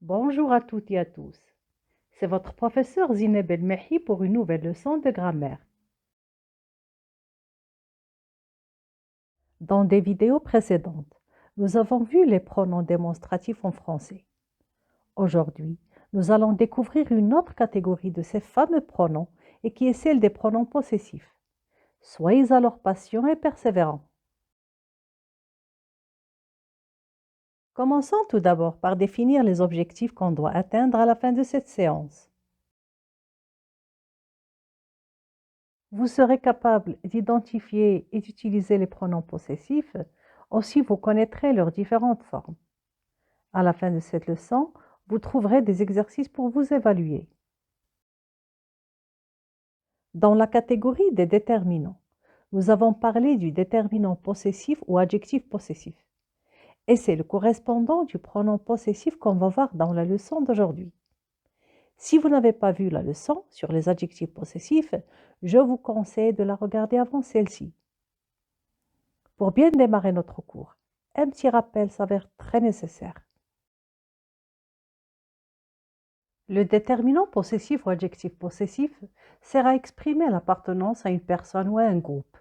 Bonjour à toutes et à tous. C'est votre professeur Zineb El-Mehi pour une nouvelle leçon de grammaire. Dans des vidéos précédentes, nous avons vu les pronoms démonstratifs en français. Aujourd'hui, nous allons découvrir une autre catégorie de ces fameux pronoms et qui est celle des pronoms possessifs. Soyez alors patients et persévérants. Commençons tout d'abord par définir les objectifs qu'on doit atteindre à la fin de cette séance. Vous serez capable d'identifier et d'utiliser les pronoms possessifs. Aussi, vous connaîtrez leurs différentes formes. À la fin de cette leçon, vous trouverez des exercices pour vous évaluer. Dans la catégorie des déterminants, nous avons parlé du déterminant possessif ou adjectif possessif. Et c'est le correspondant du pronom possessif qu'on va voir dans la leçon d'aujourd'hui. Si vous n'avez pas vu la leçon sur les adjectifs possessifs, je vous conseille de la regarder avant celle-ci. Pour bien démarrer notre cours, un petit rappel s'avère très nécessaire. Le déterminant possessif ou adjectif possessif sert à exprimer l'appartenance à une personne ou à un groupe.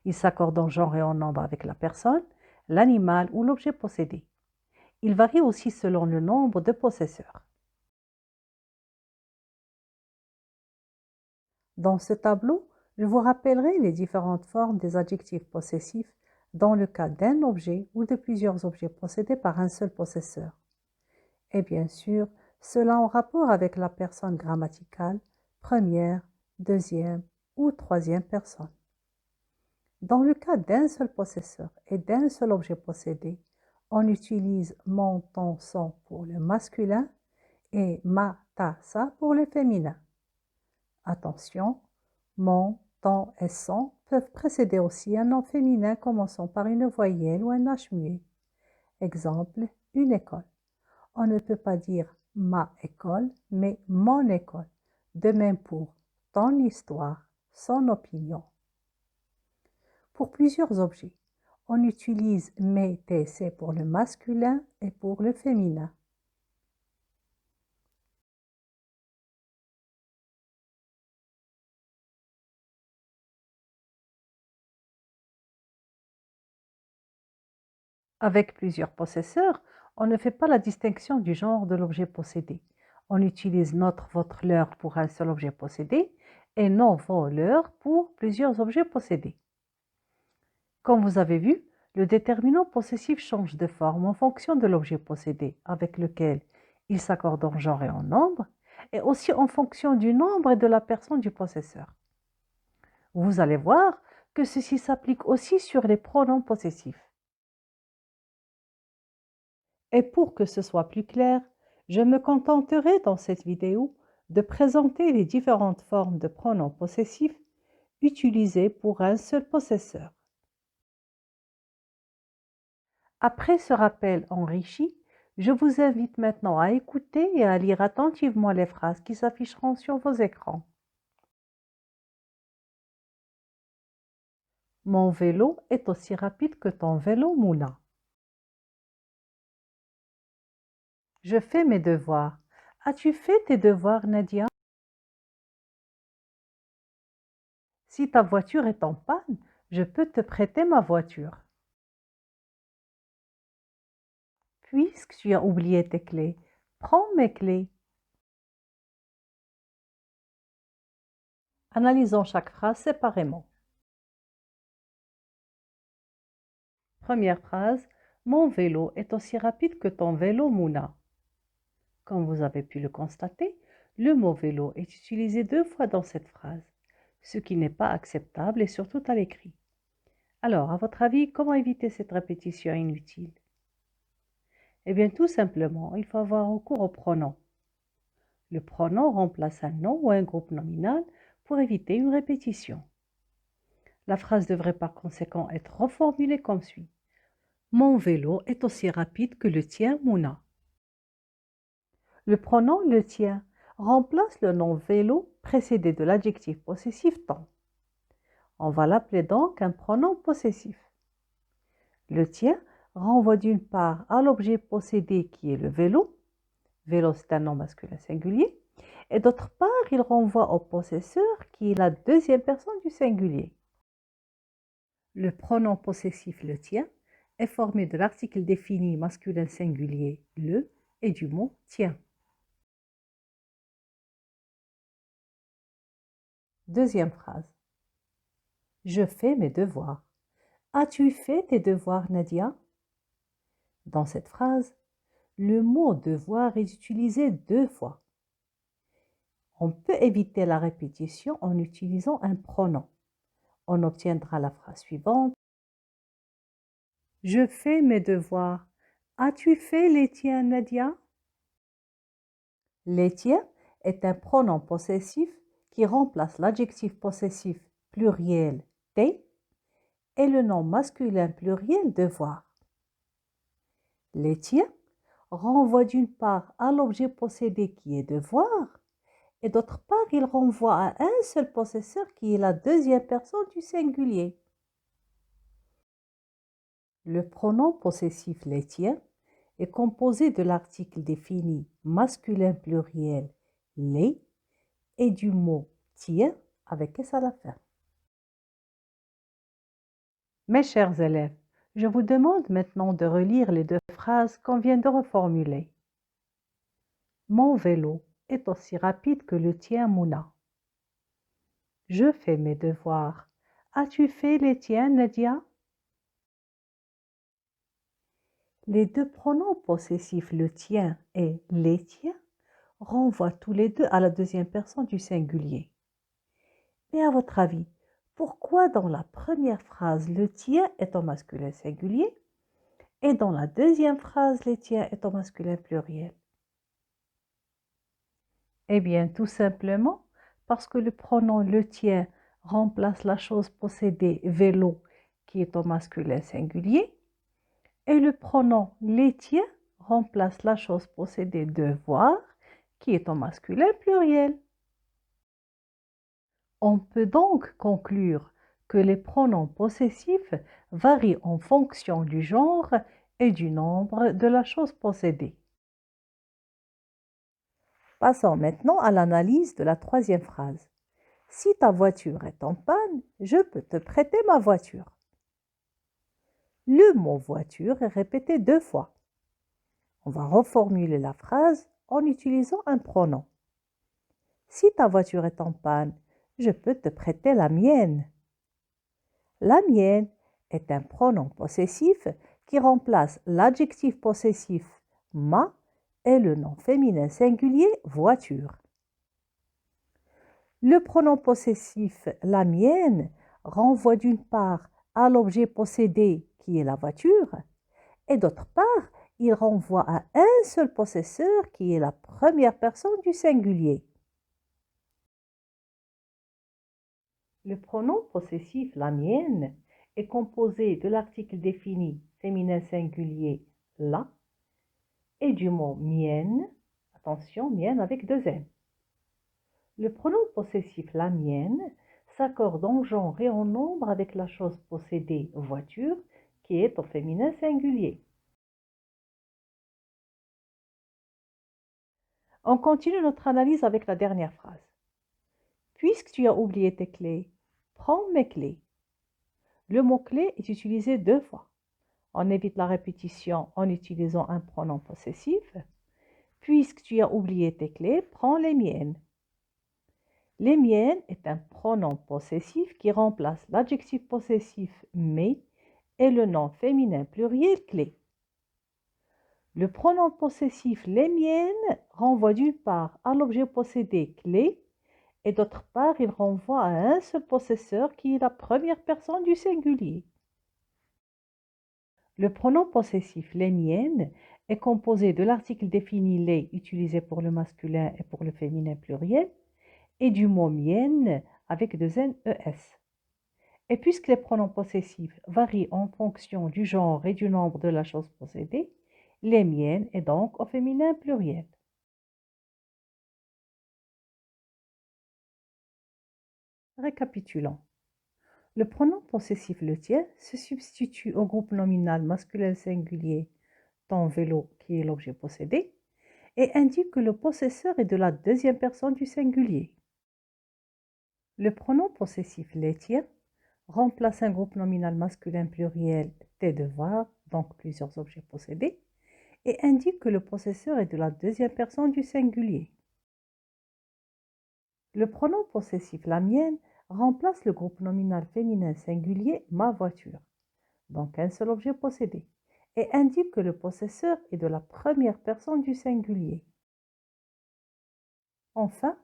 Il s'accorde en genre et en nombre avec la personne, l'animal ou l'objet possédé. Il varie aussi selon le nombre de possesseurs. Dans ce tableau, je vous rappellerai les différentes formes des adjectifs possessifs dans le cas d'un objet ou de plusieurs objets possédés par un seul possesseur. Et bien sûr, cela en rapport avec la personne grammaticale, première, deuxième ou troisième personne. Dans le cas d'un seul possesseur et d'un seul objet possédé, on utilise mon, ton, son pour le masculin et ma, ta, sa pour le féminin. Attention, mon, ton et son peuvent précéder aussi un nom féminin commençant par une voyelle ou un H muet. Exemple, une école. On ne peut pas dire ma école, mais mon école. De même pour ton histoire, son opinion. Pour plusieurs objets, on utilise mes, tes, ses pour le masculin et pour le féminin. Avec plusieurs possesseurs, on ne fait pas la distinction du genre de l'objet possédé. On utilise notre, votre, leur pour un seul objet possédé et non, vos, leur pour plusieurs objets possédés. Comme vous avez vu, le déterminant possessif change de forme en fonction de l'objet possédé avec lequel il s'accorde en genre et en nombre, et aussi en fonction du nombre et de la personne du possesseur. Vous allez voir que ceci s'applique aussi sur les pronoms possessifs. Et pour que ce soit plus clair, je me contenterai dans cette vidéo de présenter les différentes formes de pronoms possessifs utilisées pour un seul possesseur. Après ce rappel enrichi, je vous invite maintenant à écouter et à lire attentivement les phrases qui s'afficheront sur vos écrans. Mon vélo est aussi rapide que ton vélo, Mouna. Je fais mes devoirs. As-tu fait tes devoirs, Nadia? Si ta voiture est en panne, je peux te prêter ma voiture. Puisque tu as oublié tes clés, prends mes clés. Analysons chaque phrase séparément. Première phrase, mon vélo est aussi rapide que ton vélo, Mouna. Comme vous avez pu le constater, le mot vélo est utilisé 2 fois dans cette phrase, ce qui n'est pas acceptable et surtout à l'écrit. Alors, à votre avis, comment éviter cette répétition inutile? Eh bien, tout simplement, il faut avoir recours au pronom. Le pronom remplace un nom ou un groupe nominal pour éviter une répétition. La phrase devrait par conséquent être reformulée comme suit. Mon vélo est aussi rapide que le tien, Mouna. Le pronom le tien remplace le nom vélo précédé de l'adjectif possessif ton. On va l'appeler donc un pronom possessif. Le tien renvoie d'une part à l'objet possédé qui est le vélo, vélo c'est un nom masculin singulier, et d'autre part, il renvoie au possesseur qui est la deuxième personne du singulier. Le pronom possessif le tien est formé de l'article défini masculin singulier le et du mot tien. Deuxième phrase. Je fais mes devoirs. As-tu fait tes devoirs, Nadia? Dans cette phrase, le mot devoir est utilisé 2 fois. On peut éviter la répétition en utilisant un pronom. On obtiendra la phrase suivante. Je fais mes devoirs. As-tu fait les tiens, Nadia? Les tiens est un pronom possessif qui remplace l'adjectif possessif pluriel tes et le nom masculin pluriel devoir. Les tiens renvoie d'une part à l'objet possédé qui est devoir et d'autre part il renvoie à un seul possesseur qui est la deuxième personne du singulier. Le pronom possessif les tiens est composé de l'article défini masculin pluriel les et du mot tien avec s à la fin. Mes chers élèves, je vous demande maintenant de relire les 2 phrases qu'on vient de reformuler. Mon vélo est aussi rapide que le tien, Mouna. Je fais mes devoirs. As-tu fait les tiens, Nadia? Les 2 pronoms possessifs le tien et les tiens renvoient tous les 2 à la deuxième personne du singulier. Mais à votre avis, pourquoi dans la première phrase le tien est au masculin singulier et dans la deuxième phrase les tiens est au masculin pluriel? Eh bien, tout simplement parce que le pronom le tien remplace la chose possédée vélo qui est au masculin singulier et le pronom les tiens remplace la chose possédée devoir qui est au masculin pluriel. On peut donc conclure que les pronoms possessifs varient en fonction du genre et du nombre de la chose possédée. Passons maintenant à l'analyse de la troisième phrase. Si ta voiture est en panne, je peux te prêter ma voiture. Le mot voiture est répété 2 fois. On va reformuler la phrase en utilisant un pronom. Si ta voiture est en panne, je peux te prêter la mienne. La mienne est un pronom possessif qui remplace l'adjectif possessif ma et le nom féminin singulier voiture. Le pronom possessif la mienne renvoie d'une part à l'objet possédé qui est la voiture et d'autre part il renvoie à un seul possesseur qui est la première personne du singulier. Le pronom possessif la mienne est composé de l'article défini féminin singulier la et du mot mienne, attention, mienne avec 2 N. Le pronom possessif la mienne s'accorde en genre et en nombre avec la chose possédée voiture qui est au féminin singulier. On continue notre analyse avec la dernière phrase. Puisque tu as oublié tes clés, prends mes clés. Le mot-clé est utilisé 2 fois. On évite la répétition en utilisant un pronom possessif. Puisque tu as oublié tes clés, prends les miennes. Les miennes est un pronom possessif qui remplace l'adjectif possessif mes et le nom féminin pluriel clé. Le pronom possessif les miennes renvoie d'une part à l'objet possédé clé et d'autre part il renvoie à un seul possesseur qui est la première personne du singulier. Le pronom possessif les miennes est composé de l'article défini les utilisé pour le masculin et pour le féminin pluriel et du mot mienne avec 2 N, E, S. Et puisque les pronoms possessifs varient en fonction du genre et du nombre de la chose possédée, les miennes est donc au féminin pluriel. Récapitulons. Le pronom possessif le tien se substitue au groupe nominal masculin singulier ton vélo qui est l'objet possédé et indique que le possesseur est de la deuxième personne du singulier. Le pronom possessif les tiens remplace un groupe nominal masculin pluriel tes devoirs, donc plusieurs objets possédés, et indique que le possesseur est de la deuxième personne du singulier. Le pronom possessif la mienne remplace le groupe nominal féminin singulier ma voiture, donc un seul objet possédé, et indique que le possesseur est de la première personne du singulier. Enfin,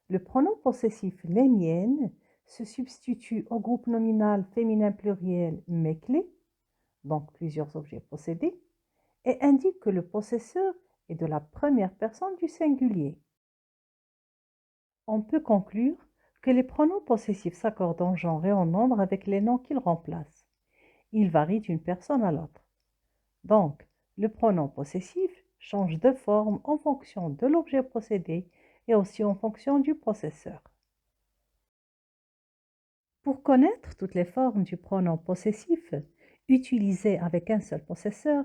le pronom possessif les miennes se substitue au groupe nominal féminin pluriel mes clés, donc plusieurs objets possédés, et indique que le possesseur est de la première personne du singulier. On peut conclure que les pronoms possessifs s'accordent en genre et en nombre avec les noms qu'ils remplacent. Ils varient d'une personne à l'autre. Donc, le pronom possessif change de forme en fonction de l'objet possédé et aussi en fonction du possesseur. Pour connaître toutes les formes du pronom possessif utilisées avec un seul possesseur,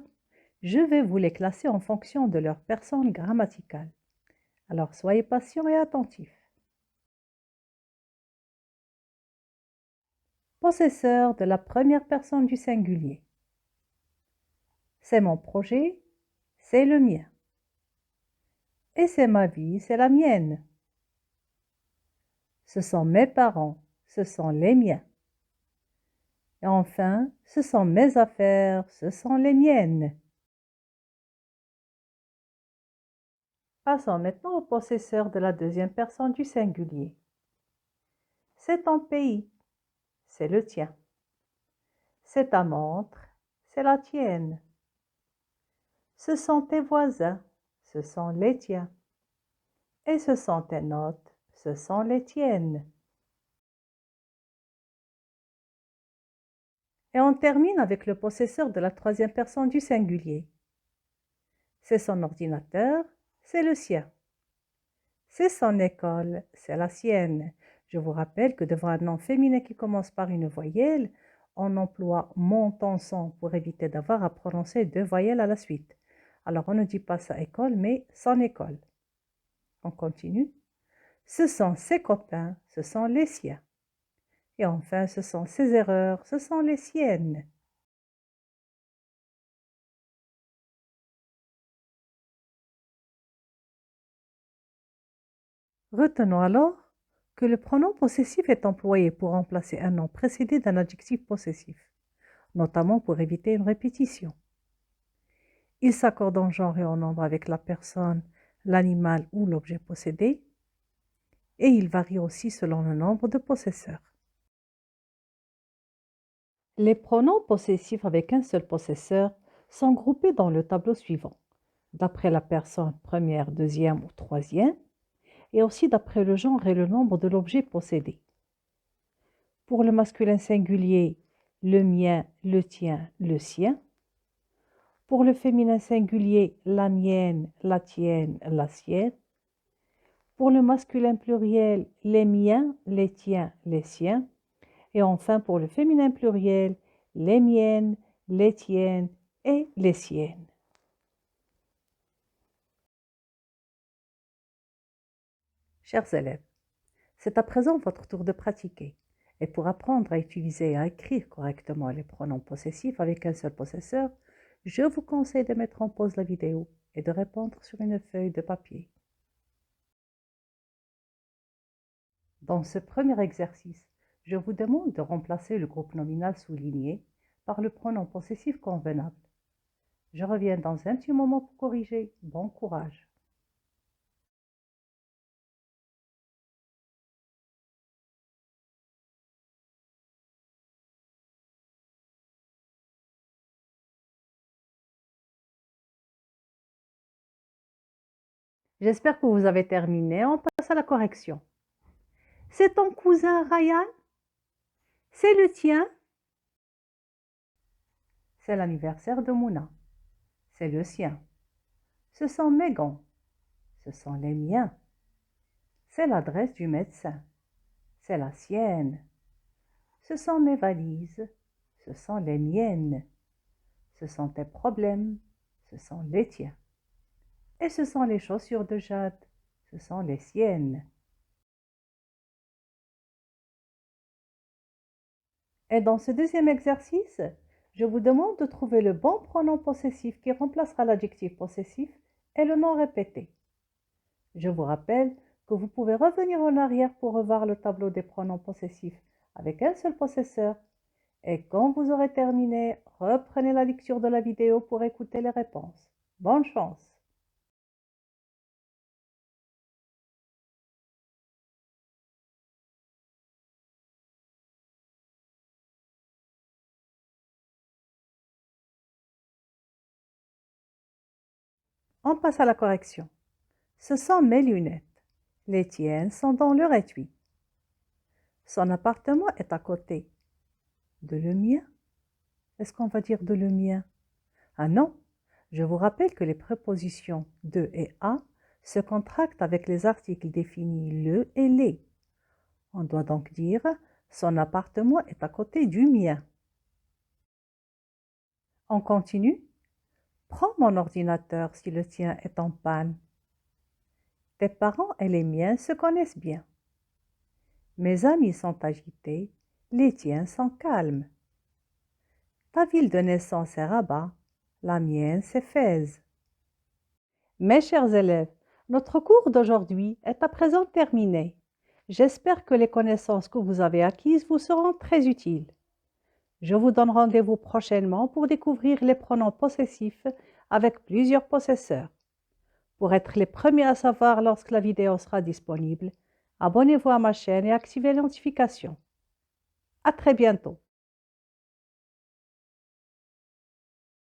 je vais vous les classer en fonction de leur personne grammaticale. Alors soyez patients et attentifs. Possesseur de la première personne du singulier. C'est mon projet, c'est le mien. Et c'est ma vie, c'est la mienne. Ce sont mes parents, ce sont les miens. Et enfin, ce sont mes affaires, ce sont les miennes. Passons maintenant au possesseur de la deuxième personne du singulier. C'est ton pays, c'est le tien. C'est ta montre, c'est la tienne. Ce sont tes voisins, ce sont les tiens. Et ce sont tes notes, ce sont les tiennes. Et on termine avec le possesseur de la troisième personne du singulier. C'est son ordinateur, c'est le sien. C'est son école, c'est la sienne. Je vous rappelle que devant un nom féminin qui commence par une voyelle, on emploie montant-son pour éviter d'avoir à prononcer deux voyelles à la suite. Alors on ne dit pas sa école, mais son école. On continue. Ce sont ses copains, ce sont les siens. Et enfin, ce sont ses erreurs, ce sont les siennes. Retenons alors que le pronom possessif est employé pour remplacer un nom précédé d'un adjectif possessif, notamment pour éviter une répétition. Il s'accorde en genre et en nombre avec la personne, l'animal ou l'objet possédé, et il varie aussi selon le nombre de possesseurs. Les pronoms possessifs avec un seul possesseur sont groupés dans le tableau suivant, d'après la personne première, deuxième ou troisième, et aussi d'après le genre et le nombre de l'objet possédé. Pour le masculin singulier, le mien, le tien, le sien. Pour le féminin singulier, la mienne, la tienne, la sienne. Pour le masculin pluriel, les miens, les tiens, les siens. Et enfin, pour le féminin pluriel, les miennes, les tiennes et les siennes. Chers élèves, c'est à présent votre tour de pratiquer. Et pour apprendre à utiliser et à écrire correctement les pronoms possessifs avec un seul possesseur, je vous conseille de mettre en pause la vidéo et de répondre sur une feuille de papier. Dans ce premier exercice, je vous demande de remplacer le groupe nominal souligné par le pronom possessif convenable. Je reviens dans un petit moment pour corriger. Bon courage! J'espère que vous avez terminé. On passe à la correction. C'est ton cousin Ryan? C'est le tien? C'est l'anniversaire de Mouna. C'est le sien. Ce sont mes gants. Ce sont les miens. C'est l'adresse du médecin. C'est la sienne. Ce sont mes valises. Ce sont les miennes. Ce sont tes problèmes. Ce sont les tiens. Et ce sont les chaussures de Jade. Ce sont les siennes. Et dans ce deuxième exercice, je vous demande de trouver le bon pronom possessif qui remplacera l'adjectif possessif et le nom répété. Je vous rappelle que vous pouvez revenir en arrière pour revoir le tableau des pronoms possessifs avec un seul possesseur. Et quand vous aurez terminé, reprenez la lecture de la vidéo pour écouter les réponses. Bonne chance! On passe à la correction. Ce sont mes lunettes. Les tiennes sont dans leur étui. Son appartement est à côté. De le mien? Est-ce qu'on va dire de le mien? Ah non, je vous rappelle que les prépositions de et à se contractent avec les articles définis le et les. On doit donc dire son appartement est à côté du mien. On continue. Prends mon ordinateur si le tien est en panne. Tes parents et les miens se connaissent bien. Mes amis sont agités, les tiens sont calmes. Ta ville de naissance est Rabat, la mienne c'est Fès. Mes chers élèves, notre cours d'aujourd'hui est à présent terminé. J'espère que les connaissances que vous avez acquises vous seront très utiles. Je vous donne rendez-vous prochainement pour découvrir les pronoms possessifs avec plusieurs possesseurs. Pour être les premiers à savoir lorsque la vidéo sera disponible, abonnez-vous à ma chaîne et activez les notifications. À très bientôt.